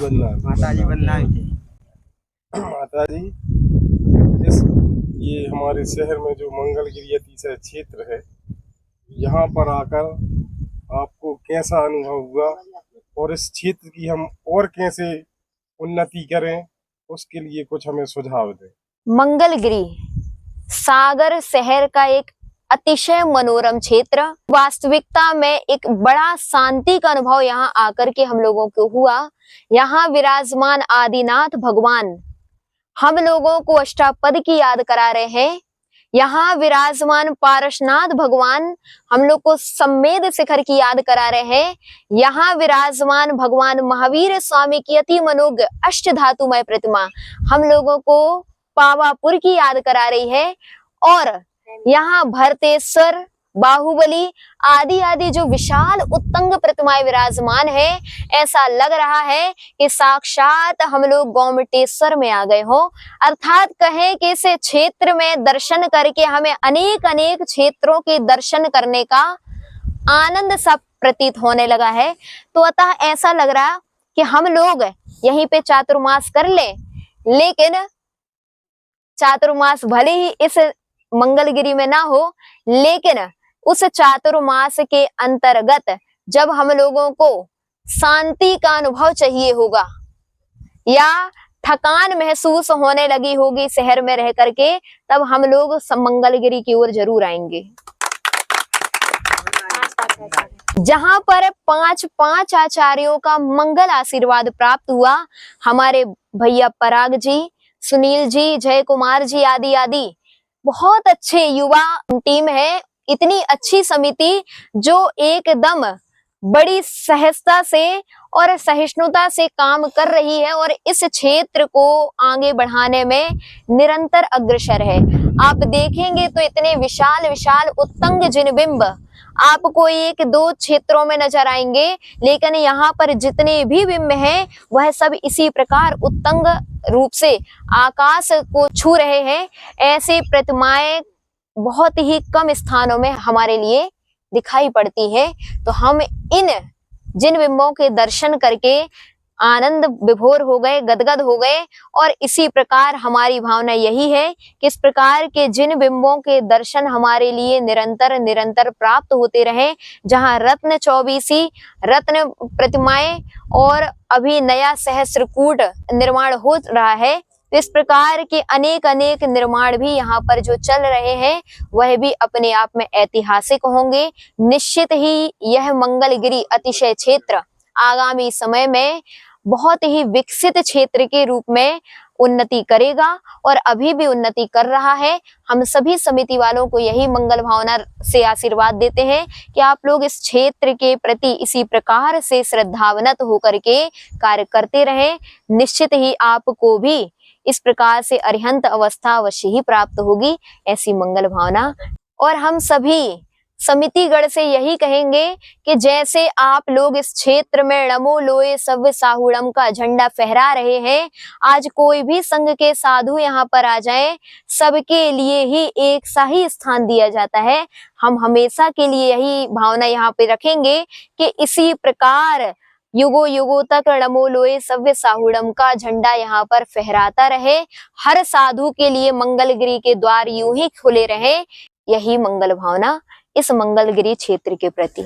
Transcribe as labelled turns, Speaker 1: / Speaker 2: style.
Speaker 1: माता जी बदनाम थे।
Speaker 2: माता जी, ये हमारे शहर में जो मंगलगिरी अतिशय क्षेत्र है, यहाँ पर आकर आपको कैसा अनुभव हुआ और इस क्षेत्र की हम और कैसे उन्नति करें, उसके लिए कुछ हमें सुझाव दें।
Speaker 3: मंगलगिरी सागर शहर का एक अतिशय मनोरम क्षेत्र, वास्तविकता में एक बड़ा शांति का अनुभव यहाँ आकर के हम लोगों को हुआ। यहाँ विराजमान आदिनाथ भगवान हम लोगों को अष्टापद की याद करा रहे हैं। यहाँ विराजमान पारसनाथ भगवान हम लोग को सम्मेद शिखर की याद करा रहे हैं। यहाँ विराजमान भगवान महावीर स्वामी की अति मनोज्ञ अष्ट धातुमय प्रतिमा हम लोगों को पावापुर की याद करा रही है। और यहाँ भरतेश्वर, बाहुबली आदि आदि जो विशाल उत्तंग प्रतिमाएं विराजमान है, ऐसा लग रहा है कि साक्षात हम लोग गोमटेश्वर में आ गए हो। अर्थात कहें कि इस क्षेत्र में दर्शन करके हमें अनेक अनेक क्षेत्रों के दर्शन करने का आनंद सा प्रतीत होने लगा है। तो अतः ऐसा लग रहा कि हम लोग यहीं पे चातुर्मास कर लें, लेकिन चातुर्मास भले ही इस मंगलगिरी में ना हो, लेकिन उस चातुर्मास के अंतर्गत जब हम लोगों को शांति का अनुभव चाहिए होगा या थकान महसूस होने लगी होगी शहर में रह करके, तब हम लोग मंगलगिरी की ओर जरूर आएंगे, जहां पर पांच आचार्यों का मंगल आशीर्वाद प्राप्त हुआ। हमारे भैया पराग जी, सुनील जी, जय कुमार जी आदि आदि बहुत अच्छे युवा टीम है। इतनी अच्छी समिति जो एकदम बड़ी सहजता से और सहिष्णुता से काम कर रही है और इस क्षेत्र को आगे बढ़ाने में निरंतर अग्रसर है। आप देखेंगे तो इतने विशाल विशाल उत्तंग जिनबिंब आपको एक दो क्षेत्रों में नजर आएंगे, लेकिन यहाँ पर जितने भी बिंब हैं वह सब इसी प्रकार उत्तंग रूप से आकाश को छू रहे हैं। ऐसे प्रतिमाएं बहुत ही कम स्थानों में हमारे लिए दिखाई पड़ती है। तो हम इन जिन बिंबों के दर्शन करके आनंद विभोर हो गए, गदगद हो गए। और इसी प्रकार हमारी भावना यही है कि इस प्रकार के जिन बिंबों के दर्शन हमारे लिए निरंतर निरंतर प्राप्त होते रहे। जहां रत्न 24 रत्न प्रतिमाएं और अभी नया सहस्त्रकूट निर्माण हो रहा है, तो इस प्रकार के अनेक अनेक निर्माण भी यहाँ पर जो चल रहे हैं वह भी अपने आप में ऐतिहासिक होंगे। निश्चित ही यह मंगलगिरी अतिशय क्षेत्र आगामी समय में बहुत ही विकसित क्षेत्र के रूप में उन्नति करेगा और अभी भी उन्नति कर रहा है। हम सभी समिति वालों को यही मंगल भावना से आशीर्वाद देते हैं कि आप लोग इस क्षेत्र के प्रति इसी प्रकार से श्रद्धावनत होकर के कार्य करते रहें। निश्चित ही आपको भी इस प्रकार से अरिहंत अवस्था अवश्य ही प्राप्त होगी, ऐसी मंगल भावना। और हम सभी समितिगण से यही कहेंगे कि जैसे आप लोग इस क्षेत्र में नमो लोए सव्य साहुड़म का झंडा फहरा रहे हैं, आज कोई भी संघ के साधु यहाँ पर आ जाएं, सबके लिए ही एक सा ही स्थान दिया जाता है। हम हमेशा के लिए यही भावना यहाँ पे रखेंगे कि इसी प्रकार युगो युगों तक नमो लोए सव्य साहुड़म का झंडा यहाँ पर फहराता रहे। हर साधु के लिए मंगलगिरी के द्वार यूं ही खुले रहे। यही मंगल भावना इस मंगलगिरी क्षेत्र के प्रति।